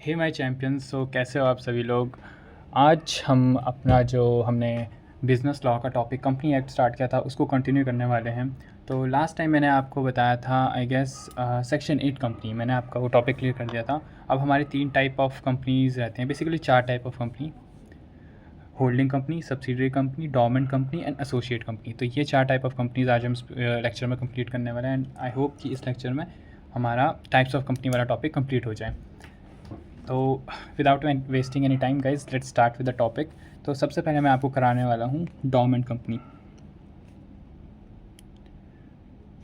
Hey my champions. सो कैसे हो आप सभी लोग। आज हम अपना जो हमने बिज़नेस लॉ का टॉपिक कंपनी एक्ट स्टार्ट किया था उसको कंटिन्यू करने वाले हैं। तो लास्ट टाइम मैंने आपको बताया था आई गेस सेक्शन 8 कंपनी, मैंने आपका वो टॉपिक क्लियर कर दिया था। अब हमारे 3 टाइप ऑफ कंपनीज़ रहते हैं, basically 4 type of company: holding company, subsidiary company, dormant company and associate company. तो ये 4 टाइप ऑफ कंपनीज़ आज हम लेक्चर में कंप्लीट करने वाले हैं एंड आई होप कि इस लेक्चर में हमारा टाइप्स ऑफ कंपनी वाला टॉपिक कंप्लीट हो जाए। तो without wasting any time guys, let's start with the topic. तो सबसे पहले मैं आपको कराने वाला हूँ डोरमेंट कंपनी।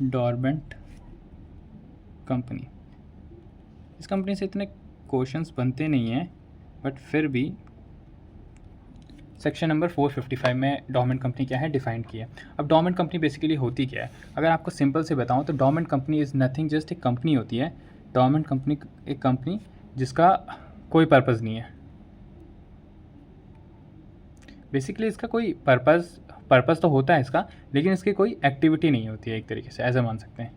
डोरमेंट कंपनी, इस कंपनी से इतने क्वेश्चंस बनते नहीं हैं, बट फिर भी सेक्शन नंबर 455 में डोरमेंट कंपनी क्या है डिफाइन किया। अब डोरमेंट कंपनी बेसिकली होती क्या है, अगर आपको सिंपल से बताऊं तो dormant company is nothing, just एक कंपनी होती है। डोरमेंट कंपनी एक कंपनी जिसका कोई पर्पज़ नहीं है। बेसिकली इसका कोई पर्पज़ तो होता है इसका, लेकिन इसकी कोई एक्टिविटी नहीं होती है, एक तरीके से ऐसे मान सकते हैं।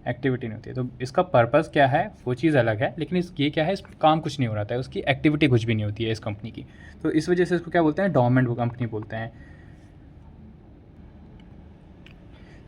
एक्टिविटी नहीं होती है, तो इसका पर्पज़ क्या है वो चीज़ अलग है, लेकिन ये क्या है, इस काम कुछ नहीं हो रहा था, उसकी एक्टिविटी कुछ भी नहीं होती है इस कंपनी की। तो इस वजह से इसको क्या बोलते हैं, डोरमेंट वो कंपनी बोलते हैं।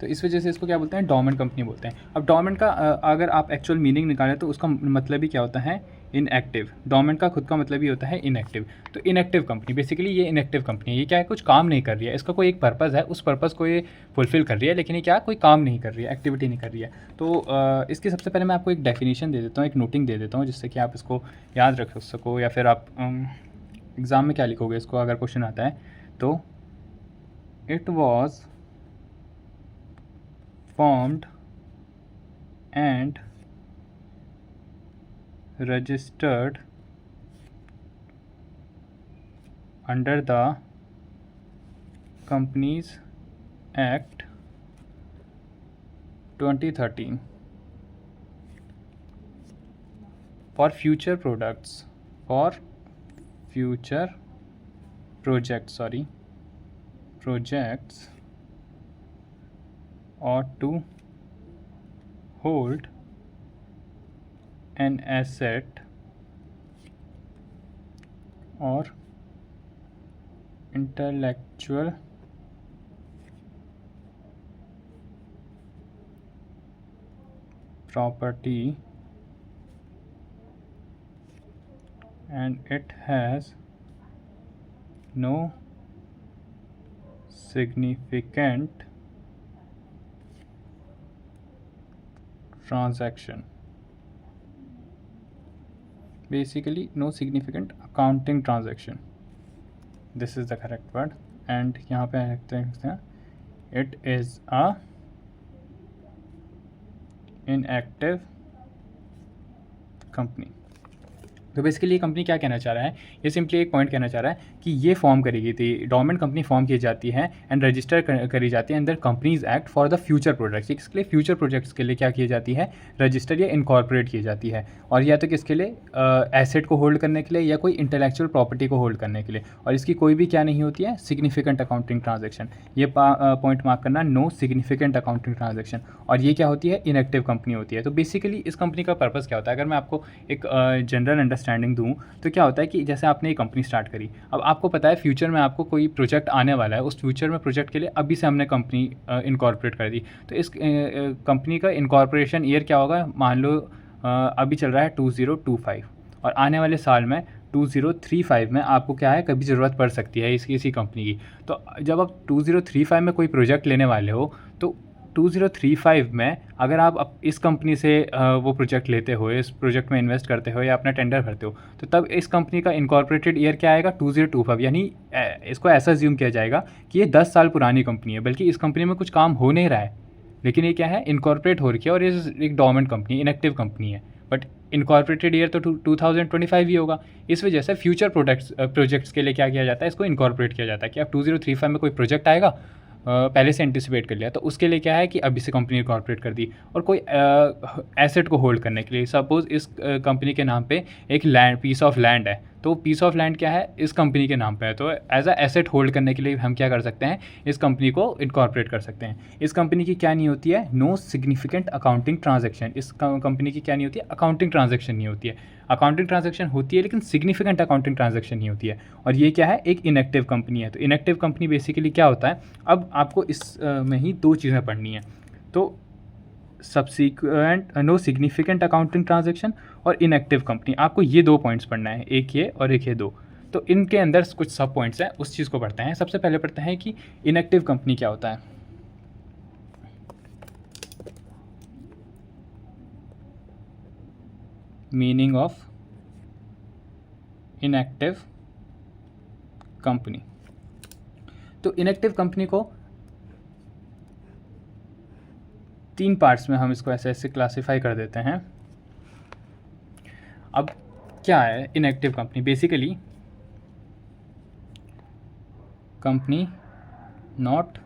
तो इस वजह से इसको क्या बोलते हैं, डोरमेंट कंपनी बोलते हैं। अब डोरमेंट का अगर आप एक्चुअल मीनिंग निकालें तो उसका मतलब ही क्या होता है, इनएक्टिव। डोरमेंट का खुद का मतलब ही होता है इनएक्टिव। तो इनएक्टिव कंपनी, बेसिकली ये इनएक्टिव कंपनी है। ये क्या है, कुछ काम नहीं कर रही है, इसका कोई एक पर्पज़ है, उस पर्पज़ को ये फुलफ़िल कर रही है, लेकिन ये क्या कोई काम नहीं कर रही है, एक्टिविटी नहीं कर रही है। तो इसकी सबसे पहले मैं आपको एक डेफिनेशन दे देता हूँ, एक नोटिंग दे देता हूँ, जिससे कि आप इसको याद रख सको, या फिर आप एग्ज़ाम में क्या लिखोगे इसको अगर क्वेश्चन आता है तो, it was formed and registered under the Companies Act 2013 for future projects or to hold an asset or intellectual property, and it has no significant transaction, basically no significant accounting transaction, this is the correct word। and यहाँ पे लिखते हैं it is a inactive company। तो basically ये company क्या कहना चाह रहा है, ये सिंपली एक पॉइंट कहना चाह रहा है कि ये फॉर्म करी गई थी, डोरमेंट कंपनी फॉर्म की जाती है एंड रजिस्टर करी जाती है अंदर companies act for the future projects. किसके लिए, फ्यूचर प्रोजेक्ट्स के लिए क्या की जाती है, रजिस्टर या इनकॉर्पोरेट की जाती है। और या तो किसके लिए, एसेट को होल्ड करने के लिए या कोई इंटेलेक्चुअल प्रॉपर्टी को होल्ड करने के लिए। और इसकी कोई भी क्या नहीं होती है, सिग्निफिकेंट अकाउंटिंग ट्रांजेक्शन। ये पॉइंट मार्क करना, नो सिग्निफिकेंट अकाउंटिंग ट्रांजेक्शन। और ये क्या होती है, इनएक्टिव कंपनी होती है। तो बेसिकली इस कंपनी का पर्पज़ क्या होता है, अगर मैं आपको एक जनरल अंडरस्टैंडिंग दूँ तो क्या होता है कि जैसे आपने एक कंपनी स्टार्ट करी, अब आपको पता है फ्यूचर में आपको कोई प्रोजेक्ट आने वाला है, उस फ्यूचर में प्रोजेक्ट के लिए अभी से हमने कंपनी इनकॉर्पोरेट कर दी। तो इस कंपनी का इनकॉर्पोरेशन ईयर क्या होगा, मान लो अभी चल रहा है 2025 और आने वाले साल में 2035 में आपको क्या है, कभी ज़रूरत पड़ सकती है इसी कंपनी की। तो जब आप 2035 में कोई प्रोजेक्ट लेने वाले हो तो 2035 में अगर आप इस कंपनी से वो प्रोजेक्ट लेते हो, इस प्रोजेक्ट में इन्वेस्ट करते हो या अपना टेंडर भरते हो, तो तब इस कंपनी का इनकॉर्पोरेटेड ईयर क्या आएगा, 2025। यानी इसको ऐसा अज्यूम किया जाएगा कि ये 10 साल पुरानी कंपनी है, बल्कि इस कंपनी में कुछ काम हो नहीं रहा है, लेकिन ये क्या है, इनकॉर्पोरेट हो रखी है और ये एक डोरमेंट कंपनी, इनएक्टिव कंपनी है। बट इनकॉर्पोरेटेड ईयर तो 2025 ही होगा। इस वजह से फ्यूचर प्रोजेक्ट्स के लिए क्या किया जाता है, इसको इनकॉर्पोरेट किया जाता है कि अब 2035 में कोई प्रोजेक्ट आएगा, पहले से एंटिसिपेट कर लिया, तो उसके लिए क्या है कि अभी से कंपनी इनकॉर्पोरेट कर दी। और कोई एसेट को होल्ड करने के लिए, सपोज़ इस कंपनी के नाम पे एक पीस ऑफ लैंड है, तो पीस ऑफ लैंड क्या है, इस कंपनी के नाम पे है, तो एज अ एसेट होल्ड करने के लिए हम क्या कर सकते हैं, इस कंपनी को इनकॉर्पोरेट कर सकते हैं। इस कंपनी की क्या नहीं होती है, नो सिग्निफिकेंट अकाउंटिंग ट्रांजैक्शन। इस कंपनी की क्या नहीं होती है, अकाउंटिंग ट्रांजैक्शन नहीं होती है। अकाउंटिंग ट्रांजैक्शन होती है लेकिन सिग्निफिकेंट अकाउंटिंग ट्रांजैक्शन नहीं होती है। और ये क्या है, एक इनएक्टिव कंपनी है। तो इनएक्टिव कंपनी बेसिकली क्या होता है, अब आपको इस में ही दो चीज़ें पढ़नी है। तो subsequent no significant accounting transaction और इनएक्टिव कंपनी, आपको ये दो पॉइंट्स पढ़ना है, एक ये और एक ये दो। तो इनके अंदर कुछ सब पॉइंट्स हैं, उस चीज़ को पढ़ते हैं। सबसे पहले पढ़ते हैं कि इनएक्टिव कंपनी क्या होता है। Meaning of inactive company. तो इनएक्टिव कंपनी को तीन पार्ट्स में हम इसको ऐसे ऐसे क्लासिफाई कर देते हैं। अब क्या है inactive company, basically company not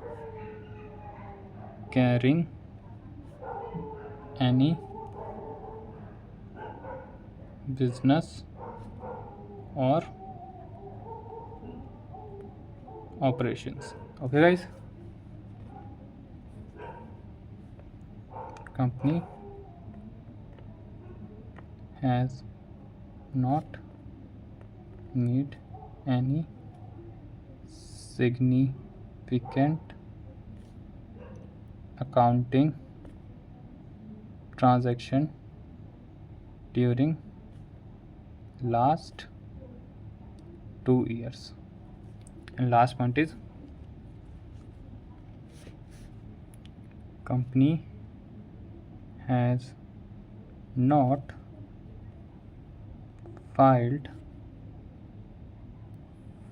carrying any business और operations. Okay guys, company has not made any significant accounting transaction during last 2 years. And last point is company has not filed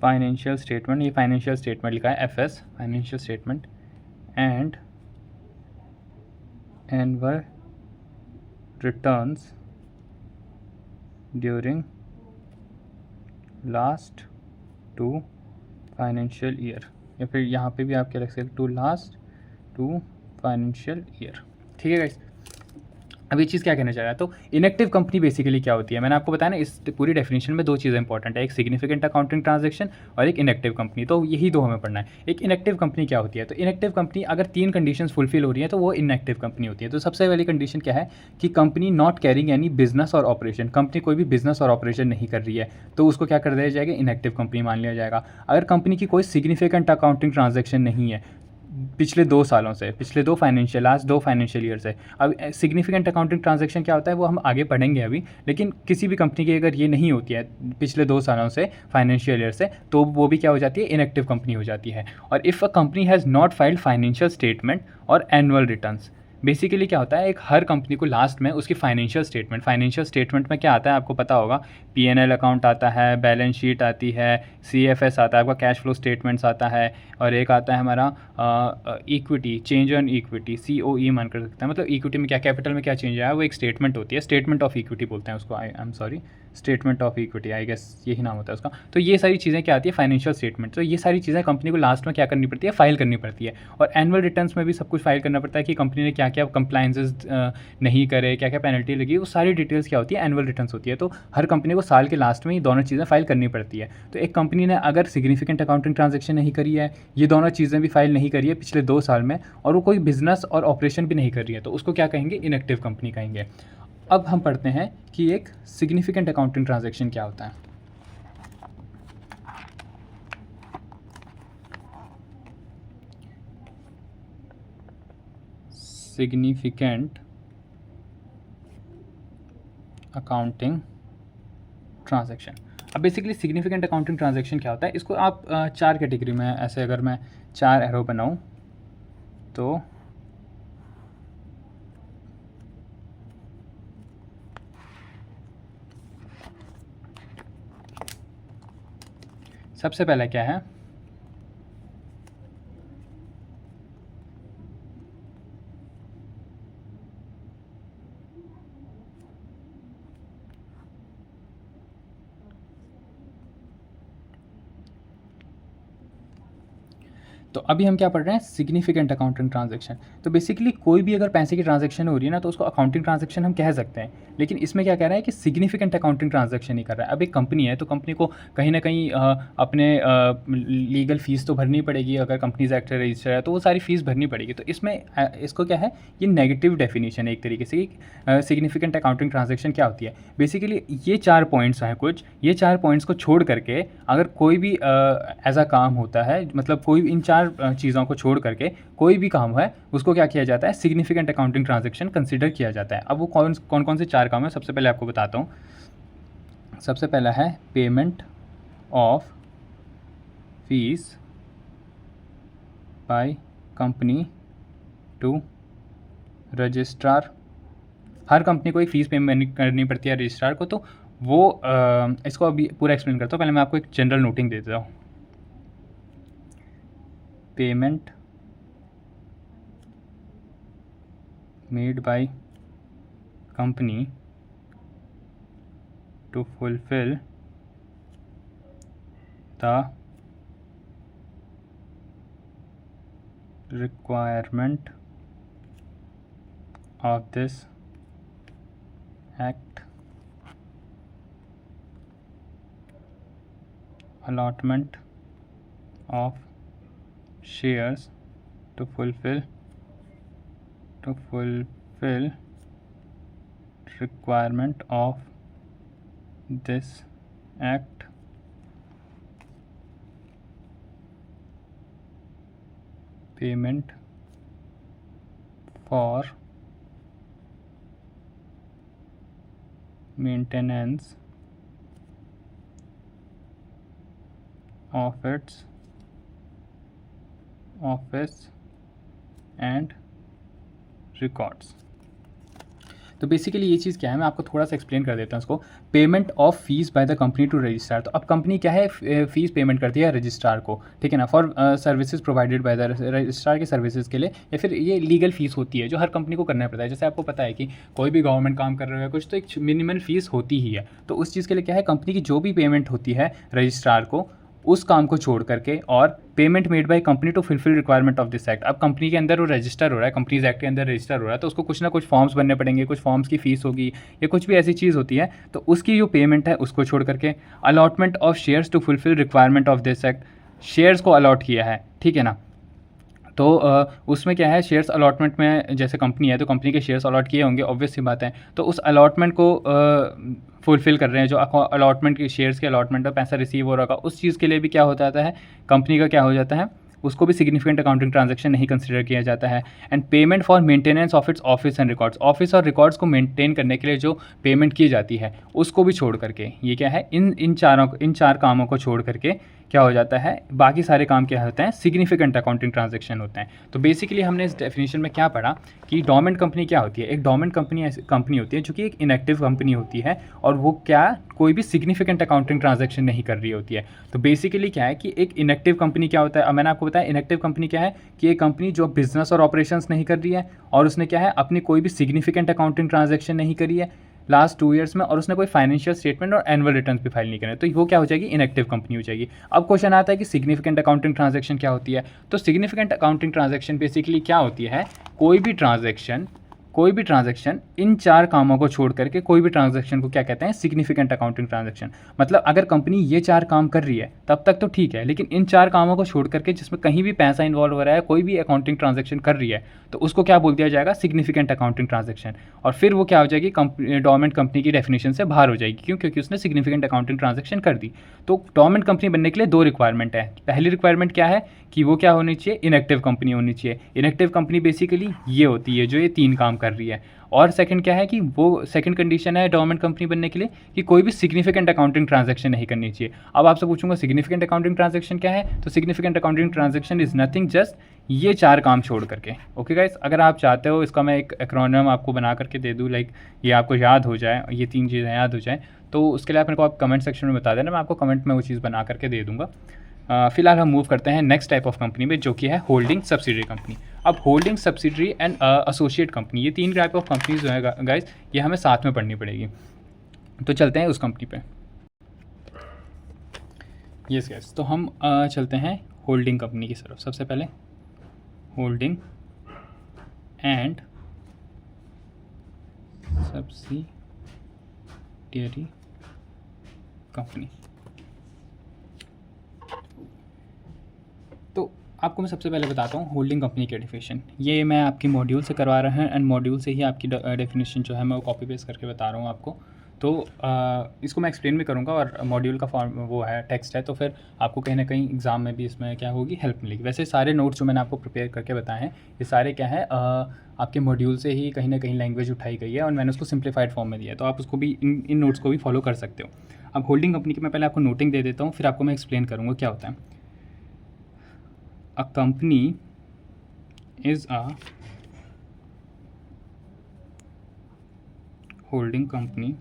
financial statement, ये financial statement लिखा है FS, financial statement and annual returns during last 2 financial year, या फिर यहाँ पे भी आप क्या लिख सकते, टू लास्ट 2 फाइनेंशियल ईयर। ठीक है गाइस, अब ये चीज़ क्या कहना चाह रहा है, तो इनएक्टिव कंपनी बेसिकली क्या होती है, मैंने आपको बताया ना, इस पूरी डेफिनेशन में दो चीज़ें इंपॉर्टेंट है, एक सिग्निफिकेंट अकाउंटिंग ट्रांजैक्शन और एक इनएक्टिव कंपनी। तो यही दो हमें पढ़ना है। एक इनएक्टिव कंपनी क्या होती है, तो इनएक्टिव कंपनी अगर 3 कंडीशंस फुलफिल हो रही है तो वो इनएक्टिव कंपनी होती है। तो सबसे पहली कंडीशन क्या है कि company not carrying any business और ऑपरेशन, कंपनी कोई भी बिजनेस और ऑपरेशन नहीं कर रही है, तो उसको क्या कर दिया जाएगा, इनएक्टिव कंपनी मान लिया जाएगा। अगर कंपनी की कोई सिग्निफिकेंट अकाउंटिंग ट्रांजैक्शन नहीं है पिछले 2 सालों से, पिछले 2 फाइनेंशियल, लास्ट 2 फाइनेंशियल ईयर से। अब सिग्निफिकेंट अकाउंटिंग ट्रांजैक्शन क्या होता है वो हम आगे पढ़ेंगे अभी, लेकिन किसी भी कंपनी की अगर ये नहीं होती है पिछले 2 सालों से, फाइनेंशियल ईयर से, तो वो भी क्या हो जाती है, इनएक्टिव कंपनी हो जाती है। और if a company has not filed financial statement और एनुअल रिटर्न्स, बेसिकली क्या होता है, एक हर कंपनी को लास्ट में उसकी फाइनेंशियल स्टेटमेंट में क्या आता है आपको पता होगा, P&L अकाउंट आता है, बैलेंस शीट आती है, CFS आता है, आपका कैश फ्लो स्टेटमेंट्स आता है, और एक आता है हमारा equity, change on equity, COE मान कर सकते हैं, मतलब इक्विटी में क्या, कैपिटल में क्या चेंज आया, वो एक स्टेटमेंट होती है, स्टेटमेंट ऑफ इक्विटी बोलते हैं उसको, I am sorry, statement of equity, I guess यही नाम होता है उसका। तो ये सारी चीज़ें क्या आती है, फाइनेंशियल स्टेटमेंट। तो ये सारी चीज़ें कंपनी को लास्ट में क्या करनी पड़ती है, फाइल करनी पड़ती है। और एनुअल रिटर्न्स में भी सब कुछ फाइल करना पड़ता है कि कंपनी ने क्या क्या कंप्लायंसेस नहीं करे, क्या क्या पेनल्टी लगी, वो सारी डिटेल्स क्या होती है, एनुअल रिटर्न्स होती है। तो हर कंपनी को साल के लास्ट में ये दोनों चीज़ें फाइल करनी पड़ती है। तो एक कंपनी ने अगर सिग्निफिकेंट अकाउंटिंग ट्रांजैक्शन नहीं करी है, ये दोनों चीज़ें भी फाइल नहीं करी है पिछले 2 साल में, और वो कोई बिजनेस और ऑपरेशन भी नहीं कर रही है, तो उसको क्या कहेंगे, इनएक्टिव कंपनी कहेंगे। अब हम पढ़ते हैं कि एक सिग्निफिकेंट अकाउंटिंग ट्रांजैक्शन क्या होता है। सिग्निफिकेंट अकाउंटिंग ट्रांजैक्शन, अब बेसिकली सिग्निफिकेंट अकाउंटिंग ट्रांजैक्शन क्या होता है, इसको आप 4 कैटेगरी में, ऐसे अगर मैं 4 एरो बनाऊं तो सबसे पहला क्या है, तो अभी हम क्या पढ़ रहे हैं, सिग्निफिकेंट अकाउंटिंग ट्रांजैक्शन। तो बेसिकली कोई भी अगर पैसे की ट्रांजैक्शन हो रही है ना, तो उसको अकाउंटिंग ट्रांजैक्शन हम कह सकते हैं, लेकिन इसमें क्या कह रहा है कि सिग्निफिकेंट अकाउंटिंग ट्रांजैक्शन नहीं कर रहा है। अब एक कंपनी है तो कंपनी को कहीं ना कहीं अपने लीगल फ़ीस तो भरनी पड़ेगी, अगर कंपनीज एक्ट रजिस्टर है तो वो सारी फ़ीस भरनी पड़ेगी। तो इसमें इसको क्या है, ये नेगेटिव डेफिनेशन है एक तरीके से कि सिग्निफिकेंट अकाउंटिंग ट्रांजैक्शन क्या होती है। बेसिकली ये 4 पॉइंट्स हैं कुछ, ये 4 पॉइंट्स को छोड़ करके अगर कोई भी ऐसा काम होता है, मतलब कोई इन 4 चीज़ों को छोड़ करके कोई भी काम है उसको क्या किया जाता है, सिग्निफिकेंट अकाउंटिंग ट्रांजैक्शन कंसिडर किया जाता है। अब वो कौन कौन से 4 काम है, सबसे पहले आपको बताता हूँ। सबसे पहला है payment of fees by company to registrar. हर कंपनी को एक फ़ीस पेमेंट करनी पड़ती है रजिस्ट्रार को, तो वो इसको अभी पूरा एक्सप्लेन करता हूँ। पहले मैं आपको एक जनरल नोटिंग दे देता हूँ। Payment made by company to fulfill the requirement of this act, allotment of shares to fulfill requirement of this act, payment for maintenance of its office and records। तो basically ये चीज़ क्या है, मैं आपको थोड़ा सा एक्सप्लेन कर देता हूँ इसको। Payment of fees by the company to registrar. तो अब कंपनी क्या है, फीस पेमेंट करती है रजिस्ट्रार को, ठीक है ना, for services provided by the registrar के सर्विसेज के लिए, या फिर ये लीगल फीस होती है जो हर कंपनी को करना पड़ता है। जैसे आपको पता है कि कोई भी गवर्नमेंट काम कर रहा है कुछ, तो एक मिनिमल फीस होती ही है। तो उस चीज़ के लिए क्या है, कंपनी की जो भी पेमेंट होती है रजिस्ट्रार को, उस काम को छोड़ करके, और payment made by company to fulfil requirement of this act. अब कंपनी के अंदर वो रजिस्टर हो रहा है, कंपनीज एक्ट के अंदर रजिस्टर हो रहा है, तो उसको कुछ ना कुछ फॉर्म्स भरने पड़ेंगे, कुछ फॉर्म्स की फीस होगी या कुछ भी ऐसी चीज़ होती है, तो उसकी जो पेमेंट है उसको छोड़ करके, allotment of shares to fulfil requirement of this act, shares को अलॉट किया है, ठीक है ना। तो उसमें क्या है, शेयर्स अलॉटमेंट में, जैसे कंपनी है तो कंपनी के शेयर्स अलॉट किए होंगे, ऑब्वियस सी बात है। तो उस अलॉटमेंट को फुलफ़िल कर रहे हैं, जो अलॉटमेंट के शेयर्स के अलॉटमेंट का पैसा रिसीव हो रहा होगा, उस चीज़ के लिए भी क्या हो जाता है, कंपनी का क्या हो जाता है, उसको भी सिग्निफिकेंट अकाउंटिंग ट्रांजैक्शन नहीं कंसिडर किया जाता है। And payment for maintenance of its office and records, office और रिकॉर्ड्स को मेंटेन करने के लिए जो पेमेंट की जाती है उसको भी छोड़ करके, ये क्या है, इन 4 कामों को छोड़ करके क्या हो जाता है, बाकी सारे काम क्या होते हैं, सिग्निफिकेंट अकाउंटिंग ट्रांजैक्शन होते हैं। तो बेसिकली हमने इस डेफिनेशन में क्या पढ़ा कि डोरमेंट कंपनी क्या होती है। एक डोरमेंट कंपनी होती है जो कि एक इनएक्टिव कंपनी होती है, और वो क्या, कोई भी सिग्निफिकेंट अकाउंटिंग ट्रांजैक्शन नहीं कर रही होती है। तो बेसिकली क्या है कि एक इनएक्टिव कंपनी क्या होता है, अब मैंने आपको बताया इनएक्टिव कंपनी क्या है, कि एक कंपनी जो बिजनेस और ऑपरेशंस नहीं कर रही है, और उसने क्या है, अपनी कोई भी सिग्निफिकेंट अकाउंटिंग ट्रांजैक्शन नहीं करी है लास्ट 2 ईयर्स में, और उसने कोई फाइनेंशियल स्टेटमेंट और एनुअल रिटर्न भी फाइल नहीं करे, तो वो क्या हो जाएगी, इनएक्टिव कंपनी हो जाएगी। अब क्वेश्चन आता है कि सिग्निफिकेंट अकाउंटिंग ट्रांजैक्शन क्या होती है। तो सिग्निफिकेंट अकाउंटिंग ट्रांजैक्शन बेसिकली क्या होती है, कोई भी ट्रांजैक्शन इन 4 कामों को छोड़ करके कोई भी ट्रांजैक्शन को क्या कहते हैं, सिग्निफिकेंट अकाउंटिंग ट्रांजैक्शन। मतलब अगर कंपनी ये 4 काम कर रही है तब तक तो ठीक है, लेकिन इन 4 कामों को छोड़ करके जिसमें कहीं भी पैसा इन्वॉल्व हो रहा है, कोई भी अकाउंटिंग ट्रांजैक्शन कर रही है, तो उसको क्या बोल दिया जाएगा, सिग्निफिकेंट अकाउंटिंग ट्रांजैक्शन। और फिर वो क्या हो जाएगी, डोरमेंट कंपनी की डेफिनेशन से बाहर हो जाएगी। क्यों? क्योंकि उसने सिग्निफिकेंट अकाउंटिंग ट्रांजैक्शन कर दी। तो डोरमेंट कंपनी बनने के लिए 2 रिक्वायरमेंट है। पहली रिक्वायरमेंट क्या है कि वो क्या होनी चाहिए, इनएक्टिव कंपनी होनी चाहिए। इनएक्टिव कंपनी बेसिकली ये होती है जो ये 3 काम कर रही है। और सेकंड क्या है कि वो सेकंड कंडीशन है डोरमेंट कंपनी बनने के लिए कि कोई भी सिग्निफिकेंट अकाउंटिंग ट्रांजैक्शन नहीं करनी चाहिए। अब आपसे पूछूंगा सिग्निफिकेंट अकाउंटिंग ट्रांजैक्शन क्या है, तो significant accounting transaction is nothing just ये 4 काम छोड़ करके। ओके गाइस, अगर आप चाहते हो इसका मैं एक एक्रोनिम आपको बना करके दे दूँ, लाइक ये आपको याद हो जाए, ये 3 चीज़ें याद हो जाए, तो उसके लिए आप मेरे को आप कमेंट सेक्शन में बता देना, मैं आपको कमेंट में वो चीज़ बना करके दे दूँगा। फिलहाल हम मूव करते हैं नेक्स्ट टाइप ऑफ कंपनी में, जो कि है होल्डिंग सब्सिडरी कंपनी। अब holding subsidiary and associate company, ये 3 टाइप ऑफ कंपनीज जो है गाइस, ये हमें साथ में पढ़नी पड़ेगी। तो चलते हैं उस कंपनी पे। यस गाइस, तो हम चलते हैं होल्डिंग कंपनी की तरफ। सबसे पहले holding and subsidiary subsidiary company. तो आपको मैं सबसे पहले बताता हूँ होल्डिंग कंपनी की डेफिनेशन। ये मैं आपकी मॉड्यूल से करवा रहा हूँ एंड मॉड्यूल से ही आपकी डेफिनेशन जो है मैं वो कॉपी पेस्ट करके बता रहा हूँ आपको। तो इसको मैं एक्सप्लेन भी करूँगा और मॉड्यूल का फॉर्म वो है टेक्स्ट है, तो फिर आपको कहीं ना कहीं एग्ज़ाम में भी इसमें क्या होगी, हेल्प मिलेगी। वैसे सारे नोट्स जो मैंने आपको प्रिपेयर करके बताए हैं ये सारे क्या है आपके मॉड्यूल से ही कहीं ना कहीं लैंग्वेज उठाई गई है और मैंने उसको सिंप्लीफाइड फॉर्म में दिया है, तो आप उसको भी इन नोट्स को भी फॉलो कर सकते हो। अब होल्डिंग कंपनी की मैं पहले आपको नोटिंग दे देता हूँ, फिर आपको मैं एक्सप्लेन करूँगा क्या होता है। A company is a holding company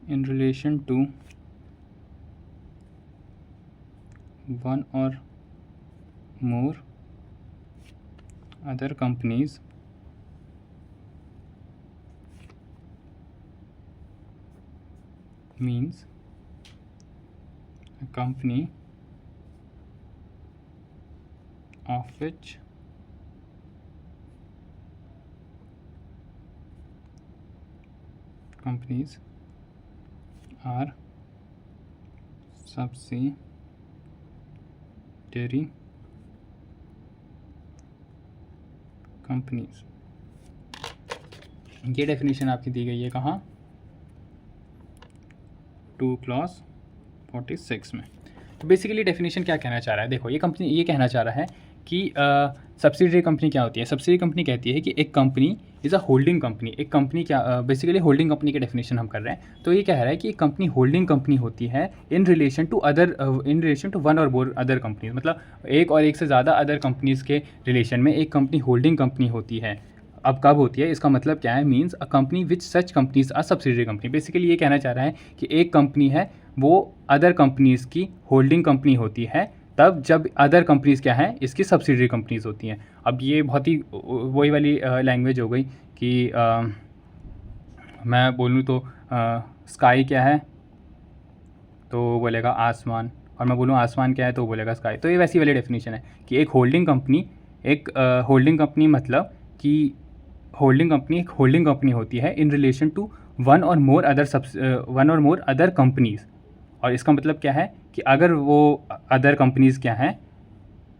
in relation to one or more other companies means a company of which companies are subsidiary companies. ये डेफिनेशन आपकी दी गई है कहाँ, 2 क्लॉज 46 में। तो बेसिकली डेफिनेशन क्या कहना चाह रहा है, देखो ये कंपनी ये कहना चाह रहा है कि सब्सिडियरी कंपनी क्या होती है। सब्सिडियरी कंपनी कहती है कि एक company is a holding company. एक कंपनी क्या बेसिकली होल्डिंग कंपनी की डेफिनेशन हम कर रहे हैं, तो ये कह रहा है कि एक कंपनी होल्डिंग कंपनी होती है इन relation to one or more other companies. मतलब एक और एक से ज़्यादा अदर कंपनीज़ के रिलेशन में एक कंपनी होल्डिंग कंपनी होती है। अब कब होती है, इसका मतलब क्या है, means a company which such companies are subsidiary company. Basically ये कहना चाह रहा है कि एक कंपनी है वो अदर कंपनीज़ की होल्डिंग कंपनी होती है तब जब अदर कंपनीज़ क्या है इसकी सब्सिडियरी कंपनीज़ होती हैं। अब ये बहुत ही वही वाली लैंग्वेज हो गई कि मैं बोलूँ तो स्काई क्या है तो बोलेगा आसमान, और मैं बोलूँ आसमान क्या है तो बोलेगा स्काई। तो ये वैसी वाली डेफिनेशन है कि एक होल्डिंग कंपनी मतलब कि होल्डिंग कंपनी एक होल्डिंग कंपनी होती है इन relation to one or more other companies. और इसका मतलब क्या है कि अगर वो अदर कंपनीज़ क्या हैं,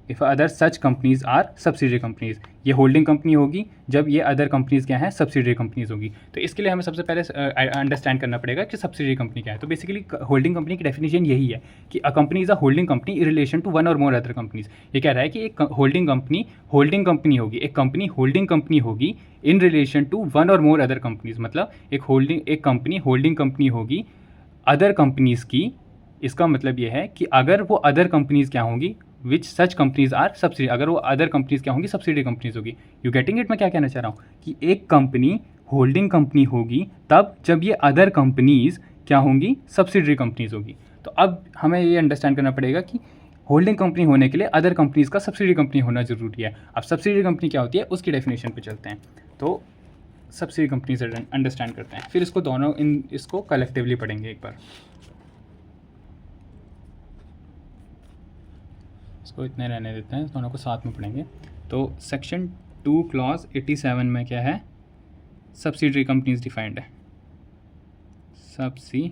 if other such companies are subsidiary companies. ये होल्डिंग कंपनी होगी जब ये अदर कंपनीज़ क्या हैं, सब्सिडियरी कंपनीज़ होगी। तो इसके लिए हमें सबसे पहले अंडरस्टैंड करना पड़ेगा कि सब्सिडियरी कंपनी क्या है। तो बेसिकली होल्डिंग कंपनी की डेफिनेशन यही है कि a company is a holding company in relation to one or more other companies. ये कह रहा है कि एक होल्डिंग कंपनी होगी, एक कंपनी होल्डिंग कंपनी होगी इन relation to one or more other companies. मतलब एक कंपनी होल्डिंग कंपनी होगी अदर कंपनीज़ की। इसका मतलब ये है कि अगर वो अदर कंपनीज़ क्या होंगी, विच सच कंपनीज आर सब्सिडी, अगर वो अदर कंपनीज क्या होंगी, सब्सिडी कंपनीज होगी। यू गेटिंग इट, मैं क्या कहना चाह रहा हूँ कि एक कंपनी होल्डिंग कंपनी होगी तब जब ये अदर कंपनीज क्या होंगी, सब्सिडरी कंपनीज होगी। तो अब हमें ये अंडरस्टैंड करना पड़ेगा कि होल्डिंग कंपनी होने के लिए अदर कंपनीज का सब्सिडी कंपनी होना जरूरी है। अब सब्सिडी कंपनी क्या होती है उसकी डेफिनेशन पे चलते हैं। तो सब्सिडी कंपनी से अंडरस्टैंड करते हैं, फिर इसको कलेक्टिवली पढ़ेंगे एक बार। इसको इतने रहने देते हैं, दोनों को साथ में पढ़ेंगे। तो सेक्शन 2 क्लॉज 87 में क्या है, सब्सिडियरी कंपनीज डिफाइंड है। सब्सिडियरी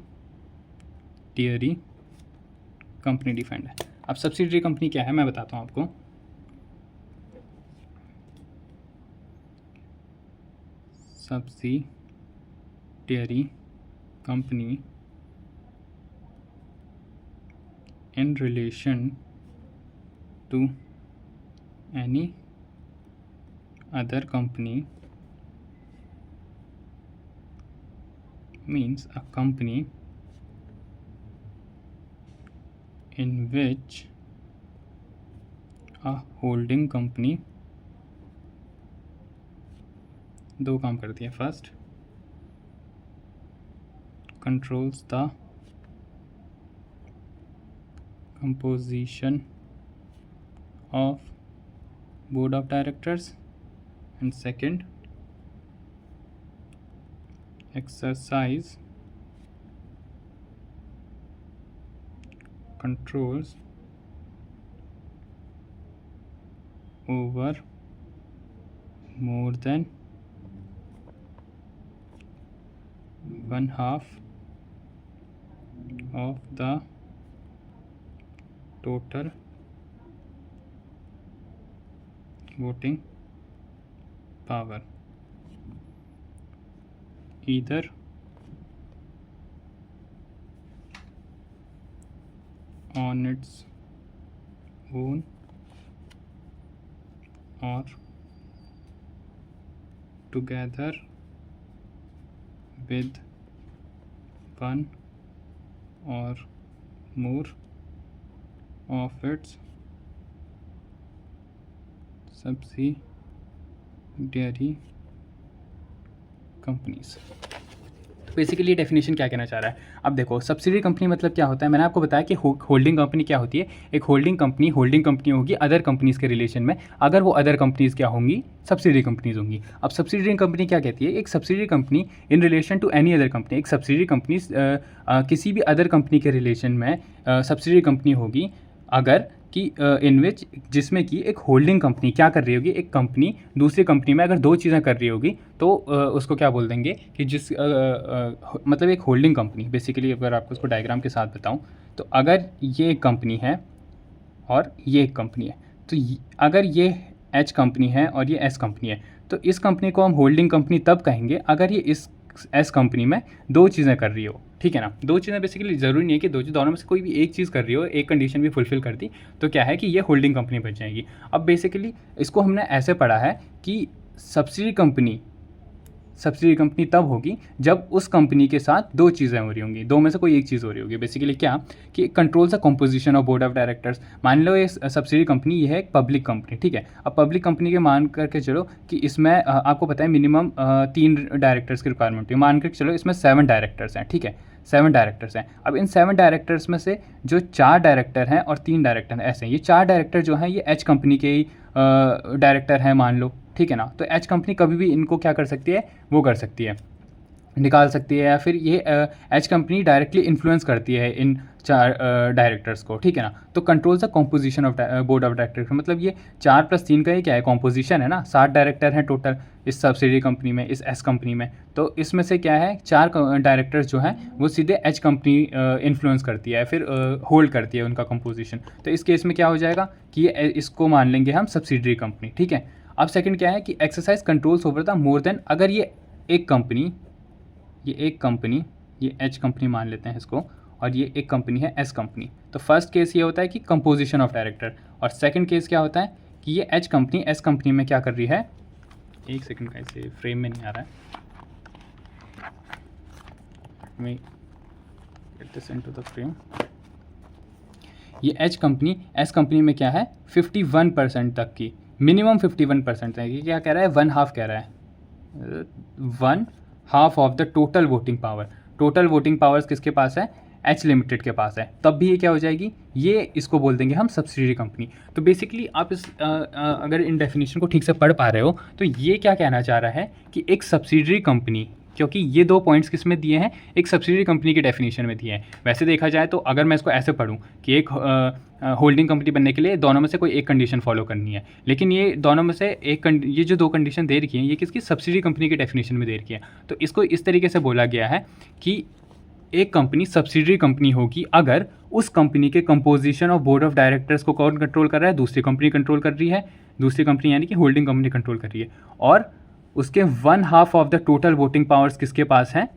कंपनी डिफाइंड है। अब सब्सिडियरी कंपनी क्या है मैं बताता हूँ आपको। Subsidiary company in relation to any other company means a company in which a holding company दो काम करती है। First, controls the composition of board of directors, and second, exercise controls over more than 1/2 of the total voting power either on its own or together with one or more of its subsidiary companies. Basically ये definition क्या कहना चाह रहा है, अब देखो subsidy company मतलब क्या होता है, मैंने आपको बताया कि होल्डिंग कंपनी क्या होती है। एक होल्डिंग कंपनी होगी अदर कंपनीज़ के रिलेशन में, अगर वो अदर कंपनीज़ क्या होंगी, सब्सिडी कंपनीज होंगी। अब सब्सिडी कंपनी क्या कहती है, एक subsidy company in relation to any other company, एक सब्सिडी कंपनी किसी भी अदर कंपनी के रिलेशन में सब्सिडी कंपनी होगी अगर कि इन विच जिसमें कि एक होल्डिंग कंपनी क्या कर रही होगी, एक कंपनी दूसरी कंपनी में अगर दो चीज़ें कर रही होगी तो उसको क्या बोल देंगे कि जिस मतलब एक होल्डिंग कंपनी, बेसिकली अगर आपको उसको डायग्राम के साथ बताऊं तो अगर ये एक कंपनी है और ये एक कंपनी है, तो अगर ये एच कंपनी है और ये एस कंपनी है, तो इस कंपनी को हम होल्डिंग कंपनी तब कहेंगे अगर ये इस एस कंपनी में दो चीज़ें कर रही हो, ठीक है ना। दो चीज़ें बेसिकली ज़रूरी नहीं है कि दो चीज़, दोनों में से कोई भी एक चीज़ कर रही हो, एक कंडीशन भी फुलफिल कर दी तो क्या है कि ये होल्डिंग कंपनी बन जाएगी। अब बेसिकली इसको हमने ऐसे पढ़ा है कि सब्सिडी कंपनी तब होगी जब उस कंपनी के साथ दो चीज़ें हो रही होंगी, दो में से कोई एक चीज़ हो रही होगी। बेसिकली क्या कि control the composition of board of directors. मान लो ये सब्सिडी कंपनी ये है एक पब्लिक कंपनी, ठीक है। अब पब्लिक कंपनी के मान करके चलो कि इसमें आपको पता है मिनिमम 3 डायरेक्टर्स की रिक्वायरमेंट है, मान करके चलो इसमें 7 डायरेक्टर्स हैं, ठीक है, 7 डायरेक्टर्स हैं। अब इन 7 डायरेक्टर्स में से जो 4 डायरेक्टर हैं और 3 डायरेक्टर हैं, ऐसे ये 4 डायरेक्टर जो हैं ये एच कंपनी के ही डायरेक्टर हैं मान लो, ठीक है ना। तो एच कंपनी कभी भी इनको क्या कर सकती है, वो कर सकती है, निकाल सकती है, या फिर ये एच कंपनी डायरेक्टली इन्फ्लुएंस करती है इन 4 डायरेक्टर्स को, ठीक है ना। तो control the composition of board of directors, मतलब ये 4+3 का ही क्या है, कॉम्पोजिशन है ना। 7 डायरेक्टर हैं टोटल इस सब्सिडी कंपनी में, इस एस कंपनी में। तो इसमें से क्या है 4 डायरेक्टर्स जो हैं वो सीधे एच कंपनी इन्फ्लुएंस करती है, फिर होल्ड करती है उनका कंपोजिशन। तो इस केस में क्या हो जाएगा कि ये इसको मान लेंगे हम सब्सिडरी कंपनी, ठीक है। अब सेकंड क्या है कि exercise controls over the more than, अगर ये एक कंपनी ये एच कंपनी मान लेते हैं इसको, और ये एक कंपनी है एस कंपनी। तो फर्स्ट केस ये होता है कि कंपोजिशन ऑफ डायरेक्टर, और सेकंड केस क्या होता है कि ये एच कंपनी एस कंपनी में क्या कर रही है, एक सेकंड का इसे फ्रेम में नहीं आ रहा है, मैं get this into the frame. ये एच कंपनी एस कंपनी में क्या है 51% तक की, मिनिमम 51% है। ये क्या कह रहा है 1/2 कह रहा है, 1/2 of the total voting power. Total voting powers किसके पास है, एच लिमिटेड के पास है। तब भी ये क्या हो जाएगी, ये इसको बोल देंगे हम सब्सिडी कंपनी। तो बेसिकली आप इस अगर इन डेफिनेशन को ठीक से पढ़ पा रहे हो तो ये क्या कहना चाह रहा है कि एक सब्सिडरी कंपनी, क्योंकि ये 2 पॉइंट्स किस में दिए हैं, एक सब्सिडरी कंपनी के डेफिनेशन में दिए हैं। वैसे देखा जाए तो अगर मैं इसको ऐसे पढ़ूँ कि एक होल्डिंग कंपनी बनने के लिए दोनों में से कोई एक कंडीशन फॉलो करनी है, लेकिन ये दोनों में से ये जो 2 कंडीशन दे रखी हैं ये किसकी, सब्सिडी कंपनी के डेफिनेशन में दे रखी है। तो इसको इस तरीके से बोला गया है कि एक कंपनी सब्सिडरी कंपनी होगी अगर उस कंपनी के composition of board of directors को कौन कंट्रोल कर रहा है, दूसरी कंपनी कंट्रोल कर रही है, दूसरी कंपनी यानी कि होल्डिंग कंपनी कंट्रोल कर रही है, और उसके 1/2 of the total voting powers किसके पास है,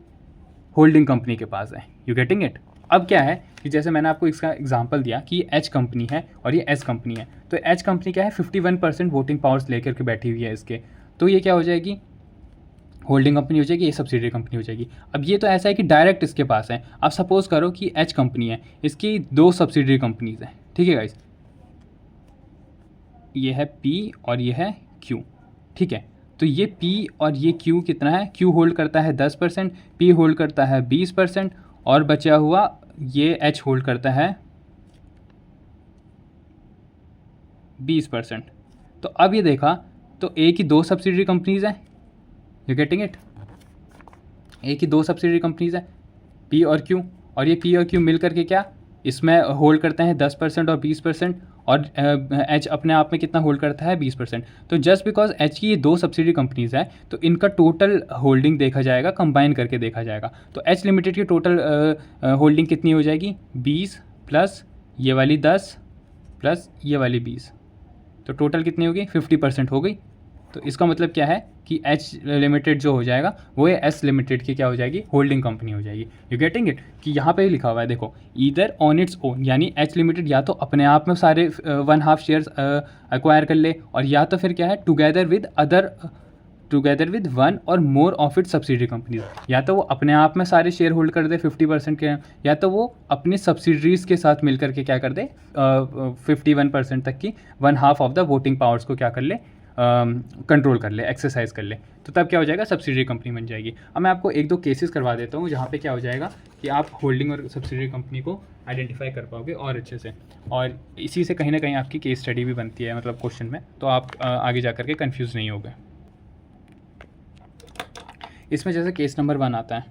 होल्डिंग कंपनी के पास है। You getting it. अब क्या है कि जैसे मैंने आपको इसका एग्जांपल दिया कि ये एच कंपनी है और ये एस कंपनी है, तो एच कंपनी क्या है 51% वोटिंग पावर्स लेकर के बैठी हुई है इसके, तो ये क्या हो जाएगी, होल्डिंग कंपनी हो जाएगी, ये सब्सिडरी कंपनी हो जाएगी। अब ये तो ऐसा है कि डायरेक्ट इसके पास है। अब सपोज करो कि एच कंपनी है, इसकी 2 सब्सिडरी कंपनीज हैं, ठीक है गाइस, ये है पी और ये है क्यू, ठीक है। तो ये P और ये Q कितना है, Q होल्ड करता है 10%, P होल्ड करता है 20%, और बचा हुआ ये H होल्ड करता है 20%। तो अब ये देखा तो A की 2 सब्सिडरी कंपनीज हैं, यू गेटिंग इट, A की 2 सब्सिडरी कंपनीज हैं P और Q, और ये P और Q मिल करके क्या इसमें होल्ड करते हैं 10% और 20%, और एच अपने आप में कितना होल्ड करता है 20%। तो जस्ट बिकॉज एच की ये 2 सब्सिडरी कंपनीज़ हैं तो इनका टोटल होल्डिंग देखा जाएगा, कंबाइन करके देखा जाएगा। तो एच लिमिटेड की टोटल होल्डिंग कितनी हो जाएगी 20 प्लस ये वाली 10 प्लस ये वाली 20, तो टोटल कितनी होगी 50% हो गई। तो इसका मतलब क्या है कि एच लिमिटेड जो हो जाएगा वो ये एस लिमिटेड की क्या हो जाएगी, होल्डिंग कंपनी हो जाएगी। यू गेटिंग इट कि यहाँ पे लिखा हुआ है देखो, ईदर ऑन इट्स ओन, यानी एच लिमिटेड या तो अपने आप में सारे 1/2 शेयर्स एक्वायर कर ले, और या तो फिर क्या है together with one or more of it subsidiary companies, या तो वो अपने आप में सारे शेयर होल्ड कर दे 50% के, या तो वो अपनी सब्सिडरीज के साथ मिलकर के क्या कर दे 51% तक की 1/2 ऑफ द वोटिंग पावर्स को क्या कर ले, कंट्रोल कर ले, एक्सरसाइज कर ले। तो तब क्या हो जाएगा, सब्सिडरी कंपनी बन जाएगी। अब मैं आपको 1-2 केसेस करवा देता हूँ जहाँ पे क्या हो जाएगा कि आप होल्डिंग और सब्सिडरी कंपनी को आइडेंटिफाई कर पाओगे और अच्छे से, और इसी से कहीं ना कहीं आपकी केस स्टडी भी बनती है मतलब क्वेश्चन में, तो आप आगे जा करके कन्फ्यूज़ नहीं होगे। इसमें जैसे केस नंबर 1 आता है,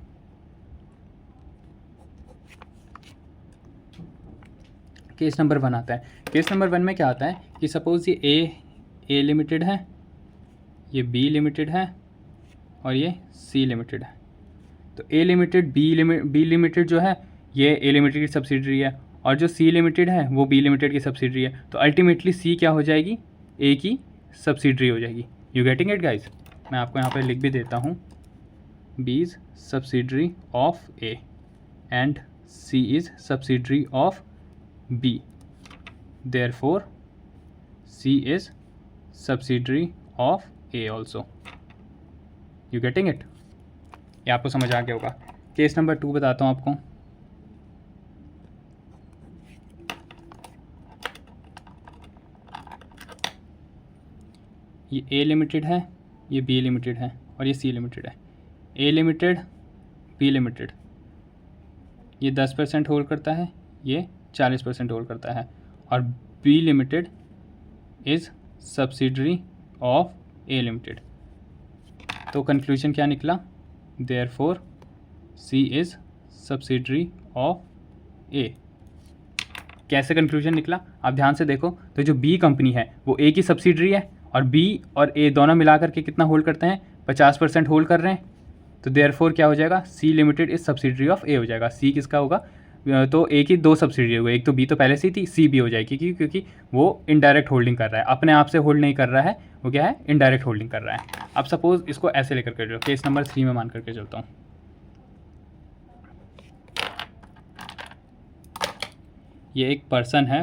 केस नंबर 1 आता है। केस नंबर 1 में क्या आता है कि सपोज़ ये ए लिमिटेड है, ये बी लिमिटेड है और ये सी लिमिटेड है। तो ए लिमिटेड बी लिमिटेड जो है ये ए लिमिटेड की सब्सिडरी है, और जो सी लिमिटेड है वो बी लिमिटेड की सब्सिडरी है। तो अल्टीमेटली सी क्या हो जाएगी, ए की सब्सिडरी हो जाएगी। You getting it guys? मैं आपको यहाँ पे लिख भी देता हूँ, B is subsidiary of A and C is subsidiary of B, therefore C is subsidiary of A also. You getting it? ये आपको समझ आ गया होगा। केस नंबर 2 बताता हूँ आपको। ये ए लिमिटेड है, ये बी लिमिटेड है और ये सी लिमिटेड है। ए लिमिटेड बी लिमिटेड ये 10% होल्ड करता है, ये 40% होल्ड करता है, और B limited is subsidiary of A limited. तो कंक्लूजन क्या निकला, therefore C is subsidiary of A. कैसे कंक्लूजन निकला आप ध्यान से देखो, तो जो बी कंपनी है वो ए की सब्सिडरी है, और बी और ए दोनों मिलाकर के कितना होल्ड करते हैं, 50% होल्ड कर रहे हैं। तो देयरफॉर क्या हो जाएगा, C limited is subsidiary of A हो जाएगा। सी किसका होगा, तो ए की 2 सब्सिडरी होगी, एक तो बी तो पहले से ही थी, सी भी हो जाएगी क्योंकि वो इनडायरेक्ट होल्डिंग कर रहा है, अपने आप से होल्ड नहीं कर रहा है, वो क्या है, इनडायरेक्ट होल्डिंग कर रहा है। अब सपोज इसको ऐसे लेकर के चलो, केस नंबर 3 में मान करके चलता हूँ। ये एक पर्सन है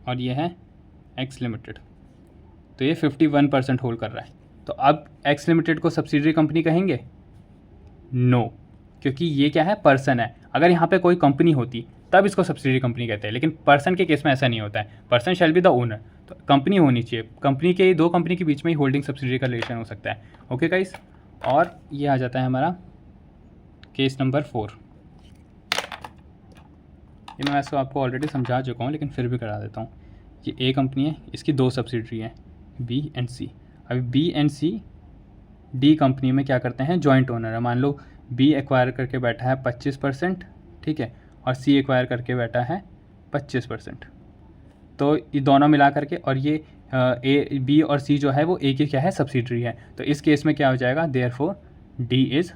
और ये है एक्स लिमिटेड, तो ये 51% होल्ड कर रहा है। तो अब एक्स लिमिटेड को सब्सिडरी कंपनी कहेंगे? नो, क्योंकि ये क्या है, पर्सन है। अगर यहाँ पे कोई कंपनी होती तब इसको सब्सिडरी कंपनी कहते हैं, लेकिन पर्सन के केस में ऐसा नहीं होता है। Person shall be the owner, तो कंपनी होनी चाहिए, कंपनी के 2 कंपनी के बीच में ही होल्डिंग सब्सिडरी का रिलेशन हो सकता है। ओके गाइस, और ये आ जाता है हमारा केस नंबर 4। ये मैं वैसे आपको ऑलरेडी समझा चुका हूँ, लेकिन फिर भी करा देता हूँ। ये ए कंपनी है, इसकी 2 सब्सिडरी हैं, बी एंड सी। अभी B and C D company में क्या करते हैं, जॉइंट ओनर है। मान लो बी एक्वायर करके बैठा है 25%, ठीक है, और सी एक्वायर करके बैठा है 25%। तो ये दोनों मिला करके, और ये ए बी और सी जो है वो ए की क्या है, सब्सिडरी है। तो इस केस में क्या हो जाएगा, therefore D is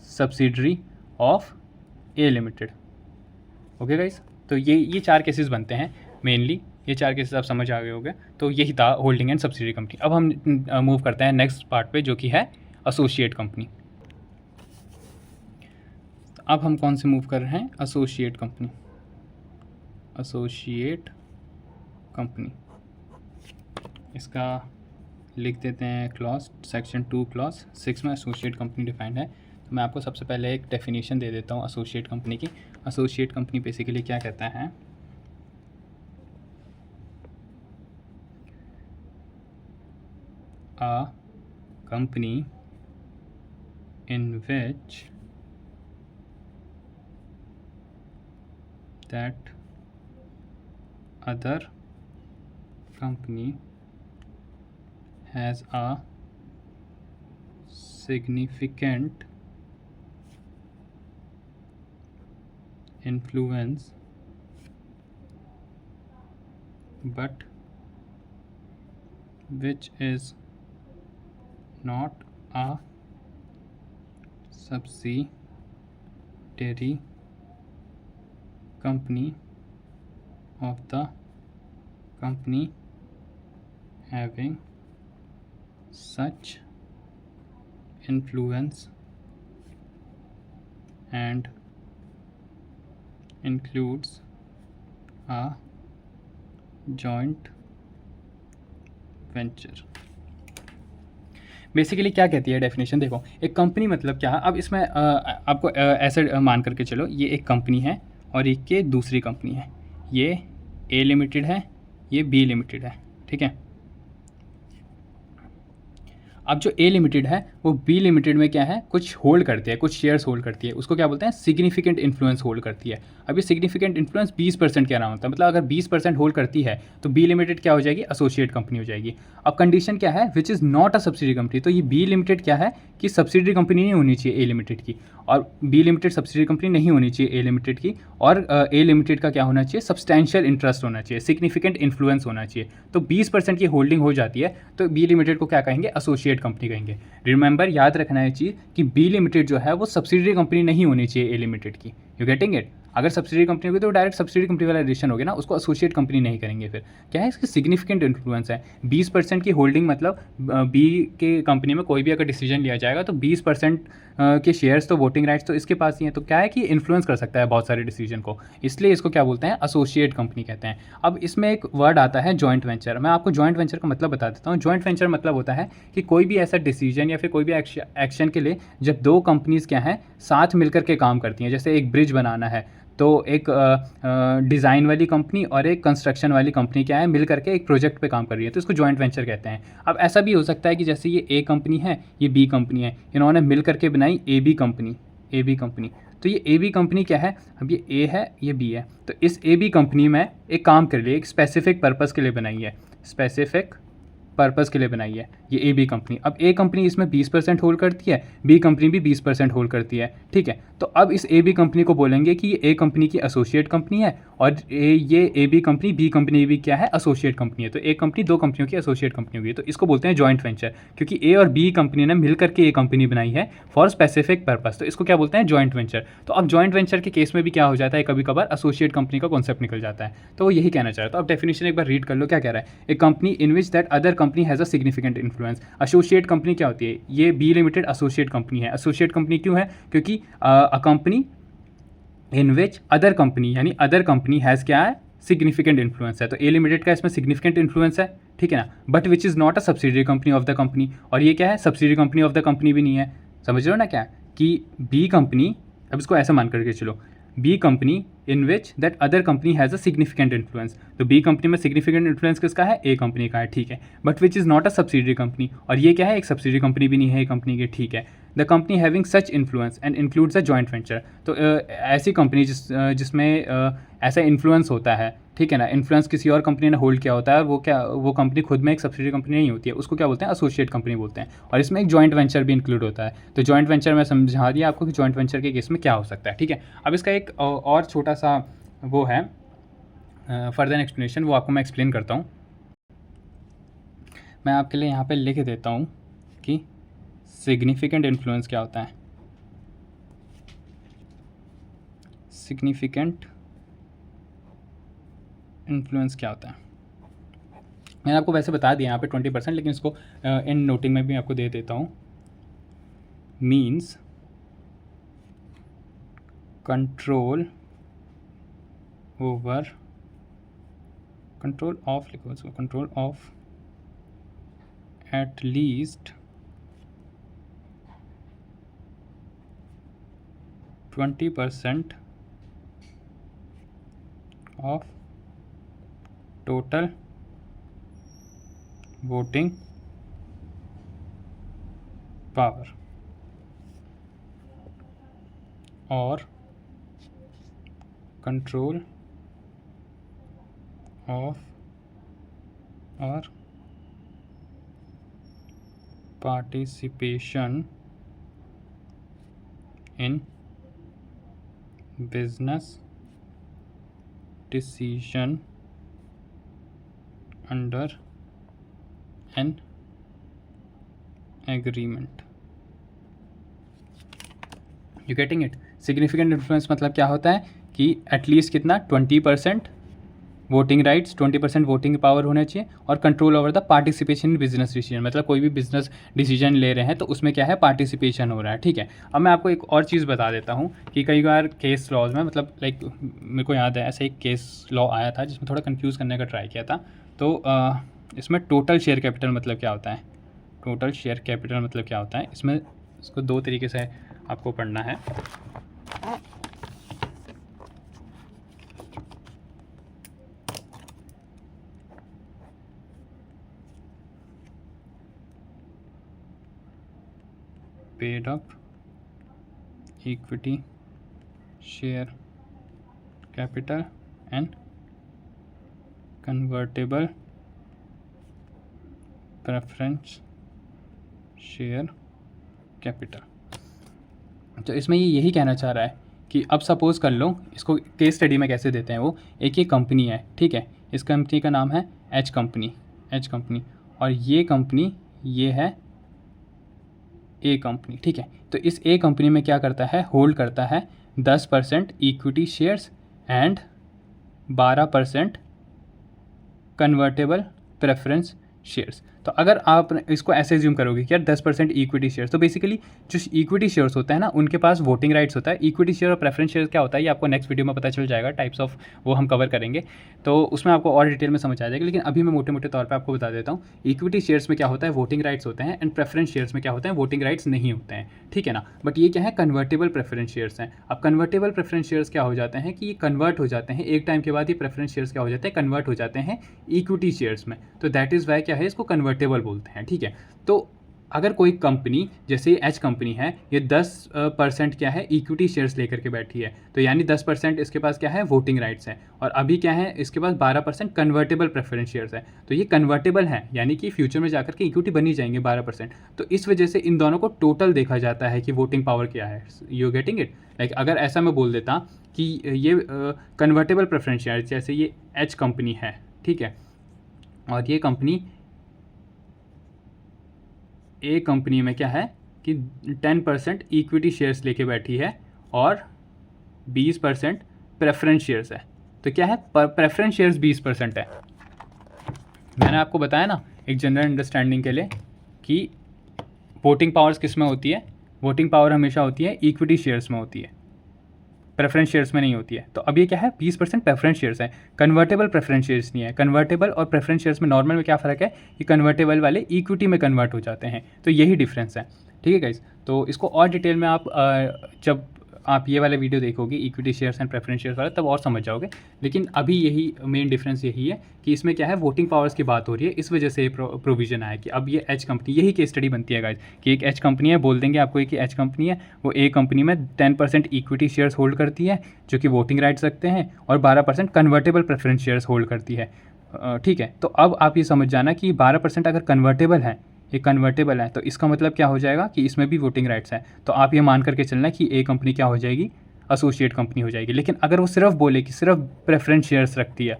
subsidiary of A limited. Okay guys, तो ये 4 केसेस बनते हैं मेनली, ये 4 केसेस आप समझ आ गए होंगे। तो यही था होल्डिंग एंड सब्सिडरी कंपनी। अब हम मूव करते हैं नेक्स्ट पार्ट पे, जो कि है एसोसिएट कंपनी। अब हम कौन से मूव कर रहे हैं, एसोसिएट कंपनी। एसोसिएट कंपनी, इसका लिख देते हैं क्लॉज, सेक्शन 2 क्लॉज 6 में एसोसिएट कंपनी डिफाइंड है। तो मैं आपको सबसे पहले एक डेफिनेशन दे देता हूँ एसोसिएट कंपनी की। एसोसिएट कंपनी बेसिकली क्या कहता है, a company in which that other company has a significant influence but which is not a subsidiary company of the company having such influence and includes a joint venture। Basically क्या कहती है definition, देखो एक company मतलब क्या है। अब इसमें आपको ऐसे मान करके चलो, ये एक कंपनी है और एक के दूसरी कंपनी है, ये ए लिमिटेड है, ये बी लिमिटेड है, ठीक है। अब जो ए लिमिटेड है वो बी लिमिटेड में क्या है, कुछ होल्ड करती है, कुछ शेयर्स होल्ड करती है, उसको क्या बोलते हैं, सिग्निफिकेंट इन्फ्लुएंस होल्ड करती है। अब ये सिग्निफिकेंट इन्फ्लुएंस 20% क्या नाम होता है, मतलब अगर 20% होल्ड करती है तो बी लिमिटेड क्या हो जाएगी, एसोसिएट कंपनी हो जाएगी। अब कंडीशन क्या है, विच is not a subsidy company, तो ये बी लिमिटेड क्या है कि सब्सिडी कंपनी नहीं होनी चाहिए ए लिमिटेड की, और बी लिमिटेड सब्सिडी कंपनी नहीं होनी चाहिए ए लिमिटेड की, और ए लिमिटेड का क्या होना चाहिए, सब्सटैंशियल इंटरेस्ट होना चाहिए, सिग्निफिकेंट इन्फ्लुएंस होना चाहिए। तो 20% की होल्डिंग हो जाती है तो बी लिमिटेड को क्या कहेंगे, एसोसिएट कंपनी कहेंगे। रिमेंबर, याद रखना है चीज़ कि बी लिमिटेड जो है वो सब्सिडरी कंपनी नहीं होनी चाहिए ए लिमिटेड की। You getting it? अगर सब्सिडरी कंपनी होगी तो डायरेक्ट सब्सिडरी कंपनी वाला एडिशन हो गया ना, उसको एसोसिएट कंपनी नहीं करेंगे। फिर क्या है, इसकी सिग्निफिकेंट इन्फ्लुएंस है। 20% की होल्डिंग मतलब बी के कंपनी में कोई भी अगर डिसीजन लिया जाएगा तो 20% के शेयर्स तो वोटिंग राइट्स तो इसके पास ही हैं, तो क्या है कि इन्फ्लुएंस कर सकता है बहुत सारे डिसीजन को, इसलिए इसको क्या बोलते हैं, एसोसिएट कंपनी कहते हैं। अब इसमें एक वर्ड आता है जॉइंट वेंचर। मैं आपको जॉइंट वेंचर का मतलब बता देता हूँ। जॉइंट वेंचर मतलब होता है कि कोई भी ऐसा डिसीजन या फिर कोई भी एक्शन के लिए जब दो कंपनीज़ क्या हैं साथ मिलकर के काम करती हैं। जैसे एक ब्रिज बनाना है तो एक डिज़ाइन वाली कंपनी और एक कंस्ट्रक्शन वाली कंपनी क्या है, मिल करके एक प्रोजेक्ट पे काम कर रही है, तो इसको जॉइंट वेंचर कहते हैं। अब ऐसा भी हो सकता है कि जैसे ये ए कंपनी है, ये बी कंपनी है, इन्होंने मिल करके बनाई ए बी कंपनी। तो ये ए बी कंपनी क्या है, अब ये ए है, ये बी है, तो इस ए बी कंपनी में एक काम कर लिया, एक स्पेसिफिक पर्पज़ के लिए बनाई है, स्पेसिफिक पर्पज़ के लिए बनाई है ये ए बी कंपनी। अब ए कंपनी इसमें 20% होल्ड करती है, बी कंपनी भी 20% होल्ड करती है, ठीक है। तो अब इस ए बी कंपनी को बोलेंगे कि ये ए कंपनी की एसोसिएट कंपनी है और ये A B company B company भी क्या है, एसोसिएट कंपनी है। तो एक कंपनी दो कंपनियों की एसोसिएट कंपनी होगी, तो इसको बोलते हैं जॉइंट वेंचर, क्योंकि ए और बी कंपनी ने मिलकर के ये कंपनी बनाई है फॉर स्पेसिफिक पर्पज़, तो इसको क्या बोलते हैं, जॉइंट वेंचर। तो अब जॉइंट वेंचर के केस में भी क्या हो जाता है, कभी कभार एसोसिएट कंपनी का कॉन्सेप्ट निकल जाता है। तो वो यही कहना चाह रहा है। तो अब डेफिनेशन एक बार रीड कर लो, क्या कह रहा है, ए company in which that other company has a significant influence. Associate company क्या होती है, ये बी लिमिटेड एसोसिएट कंपनी है। एसोसिएट कंपनी क्यों है, क्योंकि a company in which other company, यानी अदर कंपनी हैज़ क्या है, सिग्निफिकेंट इन्फ्लुएंस है। तो ए लिमिटेड का इसमें सिग्निफिकेंट इन्फ्लुएंस है, ठीक है ना, but which is not a subsidiary company of the company, और ये क्या है, subsidiary company of the company भी नहीं है। समझ रहे हो ना क्या, कि बी कंपनी, अब इसको ऐसा मान करके चलो, B company in which that other company has a significant influence, तो बी कंपनी में सिग्निफिकेंट इन्फ्लुएंस किसका है, ए कंपनी का है, ठीक है, but which is not a subsidiary company, और ये क्या है, एक सब्सिडरी कंपनी भी नहीं है ए कंपनी की, ठीक है। The company having such influence and includes a joint venture, तो ऐसी कंपनी जिसमें ऐसा इन्फ्लुएंस होता है, ठीक है ना, इन्फ्लुएंस किसी और कंपनी ने होल्ड किया होता है, वो कंपनी खुद में एक सब्सिडरी कंपनी नहीं होती है, उसको क्या बोलते हैं, एसोसिएट कंपनी बोलते हैं, और इसमें एक जॉइंट वेंचर भी इंक्लूड होता है। तो जॉइंट वेंचर मैं समझा दिया आपको कि जॉइंट वेंचर के केस में क्या हो सकता है, ठीक है। अब इसका एक और छोटा सा वो है फर्दर एक्सप्लेनेशन, वो आपको मैं एक्सप्लेन करता हूँ। मैं आपके लिए यहाँ पे लिख देता हूँ कि सिग्निफिकेंट इन्फ्लुएंस क्या होता है। सिग्निफिकेंट इन्फ्लुएंस क्या होता है, मैंने आपको वैसे बता दिया यहाँ पे 20%, लेकिन इसको इन नोटिंग में भी आपको दे देता हूँ। Means control over, control of लिखो इसको, control of at least 20% of total voting power, और कंट्रोल ऑफ और participation in business decision under an agreement. You getting it? Significant influence मतलब क्या होता है कि एटलीस्ट कितना 20% वोटिंग राइट्स, 20% वोटिंग पावर होना चाहिए, और control over the participation in business decision, मतलब कोई भी बिजनेस डिसीजन ले रहे हैं तो उसमें क्या है, पार्टिसिपेशन हो रहा है। ठीक है, अब मैं आपको एक और चीज़ बता देता हूँ कि कई बार केस लॉज में, मतलब लाइक मेरे को याद है ऐसे एक केस लॉ आया था जिसमें थोड़ा कंफ्यूज करने का ट्राई किया था। तो इसमें टोटल शेयर कैपिटल मतलब क्या होता है, टोटल शेयर कैपिटल मतलब क्या होता है, इसमें इसको दो तरीके से आपको पढ़ना है। Paid up equity share capital and convertible preference share capital. तो इसमें ये यही कहना चाह रहा है कि अब सपोज़ कर लो, इसको केस स्टडी में कैसे देते हैं वो, एक ही कंपनी है, ठीक है, इस कंपनी का नाम है एच कंपनी, और ये कंपनी ये है ए कंपनी। ठीक है, तो इस ए कंपनी में क्या करता है, होल्ड करता है 10% equity shares and 12% convertible preference shares. तो अगर आप इसको ऐसे एज्यूम करोगे कि यार 10% इक्विटी शेयर्स, तो बेसिकली जो इक्विटी शेयर्स होता है ना, उनके पास वोटिंग राइट्स होता है। इक्विटी शेयर और प्रेफरेंस शेयर क्या होता है ये आपको नेक्स्ट वीडियो में पता चल जाएगा, टाइप्स ऑफ वो हम कवर करेंगे, तो उसमें आपको और डिटेल में समझ आ जाएगा। लेकिन अभी मैं मोटे मोटे तौर पर आपको बता देता हूँ, इक्विटी शेयर्स में क्या होता है, वोटिंग राइट्स होते हैं, एंड प्रेफरेंस शेयर्स में क्या होते हैं, वोटिंग राइट्स नहीं होते हैं। ठीक है ना, बट ये क्या है, कन्वर्टेबल प्रेफरेंस शेयर्स हैं। अब कन्वर्टेबल प्रेफरेंस शेयर्स क्या हो जाते हैं कि ये कन्वर्ट हो जाते हैं एक टाइम के बाद, ये प्रेफरेंस शेयर्स क्या हो जाते हैं, कन्वर्ट हो जाते हैं इक्विटी शेयर्स में, तो दैट इज़ वाई क्या है, इसको कन्वर्टेबल बोलते हैं। ठीक है, तो अगर कोई कंपनी जैसे एच कंपनी है, ये 10% क्या है, इक्विटी शेयर्स लेकर के बैठी है, तो यानी 10% इसके पास क्या है, वोटिंग राइट्स है, और अभी क्या है, इसके पास 12% कन्वर्टेबल प्रेफरेंस शेयर्स है। तो ये कन्वर्टेबल है, यानी कि फ्यूचर में जाकर के इक्विटी बनी जाएंगे 12%। तो इस वजह से इन दोनों को टोटल देखा जाता है कि वोटिंग पावर क्या है। You getting it? लाइक अगर ऐसा मैं बोल देता कि ये कन्वर्टेबल प्रेफरेंस शेयर, जैसे ये एच कंपनी है, ठीक है, और ये कंपनी ए कंपनी में क्या है कि 10% इक्विटी शेयर्स लेके बैठी है और 20% प्रेफरेंस शेयर्स है। तो क्या है, प्रेफरेंस शेयर्स 20% है। मैंने आपको बताया ना एक जनरल अंडरस्टैंडिंग के लिए कि वोटिंग पावर्स किस में होती है, वोटिंग पावर हमेशा होती है इक्विटी शेयर्स में होती है, प्रेफरेंस शेयर्स में नहीं होती है। तो अब ये क्या है, 20% प्रेफरेंस शेयर्स है, कन्वर्टेबल प्रेफरेंस शेयर्स नहीं है। कन्वर्टेबल और प्रेफरेंस शेयर्स में नॉर्मल में क्या फ़र्क है कि कन्वर्टेबल वाले इक्विटी में कन्वर्ट हो जाते हैं, तो यही डिफरेंस है। ठीक है गाइस, तो इसको और डिटेल में आप जब आप ये वाला वीडियो देखोगे equity shares and preference shares वाला, तब और समझ जाओगे। लेकिन अभी यही मेन डिफरेंस यही है कि इसमें क्या है, वोटिंग पावर्स की बात हो रही है, इस वजह से प्रोविजन आया कि अब ये एच कंपनी, यही केस स्टडी बनती है गाइस कि एक एच कंपनी है, बोल देंगे आपको कि एच कंपनी है, वो ए कंपनी में 10% इक्विटी शेयर्स होल्ड करती है जो कि वोटिंग राइट्स रखते हैं, और 12% कन्वर्टेबल प्रेफरेंस शेयर्स होल्ड करती है। ठीक है, तो अब आप ये समझ जाना कि 12% अगर कन्वर्टेबल है, ये कन्वर्टेबल है, तो इसका मतलब क्या हो जाएगा कि इसमें भी वोटिंग राइट्स है। तो आप ये मान करके चलना कि ए कंपनी क्या हो जाएगी, एसोसिएट कंपनी हो जाएगी। लेकिन अगर वो सिर्फ बोले कि सिर्फ प्रेफरेंस शेयर्स रखती है,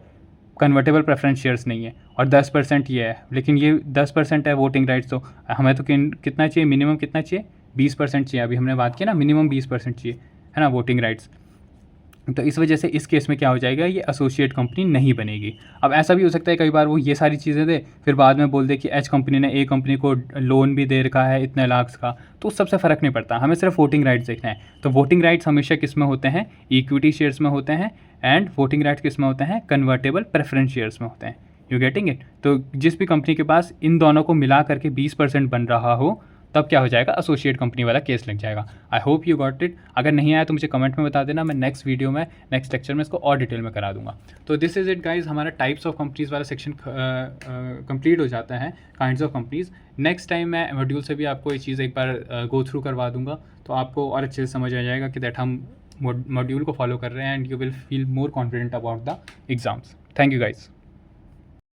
कन्वर्टेबल प्रेफरेंस शेयर्स नहीं है, और 10% ये है, लेकिन ये 10% है वोटिंग राइट्स, तो हमें तो कितना चाहिए, मिनिमम कितना चाहिए, 20% चाहिए। अभी हमने बात की ना, मिनिमम 20% चाहिए, है ना, वोटिंग राइट्स। तो इस वजह से इस केस में क्या हो जाएगा, ये एसोसिएट कंपनी नहीं बनेगी। अब ऐसा भी हो सकता है कई बार वो ये सारी चीज़ें दे, फिर बाद में बोल दे कि एच कंपनी ने ए कंपनी को लोन भी दे रखा है इतने लाख का, तो उस सबसे फ़र्क नहीं पड़ता, हमें सिर्फ वोटिंग राइट्स देखना है। तो वोटिंग राइट्स हमेशा किस में होते हैं, इक्विटी शेयर्स में होते हैं, एंड वोटिंग राइट्स किस में होते हैं, कन्वर्टेबल प्रेफरेंस शेयर्स में होते हैं। You getting it? तो जिस भी कंपनी के पास इन दोनों को मिला करके 20% बन रहा हो, तब क्या हो जाएगा, एसोसिएट कंपनी वाला केस लग जाएगा। I hope you got it. अगर नहीं आया तो मुझे कमेंट में बता देना, मैं नेक्स्ट वीडियो में, नेक्स्ट लेक्चर में इसको और डिटेल में करा दूंगा। तो दिस इज़ इट गाइज, हमारा टाइप्स ऑफ कंपनीज़ वाला सेक्शन कंप्लीट हो जाता है, kinds of companies. Next time मैं मॉड्यूल से भी आपको ये चीज़ एक बार गो थ्रू करवा दूंगा, तो आपको और अच्छे से समझ आ जाएगा कि दैट हम मॉड्यूल को फॉलो कर रहे हैं, and you will feel more confident about the exams. Thank you guys.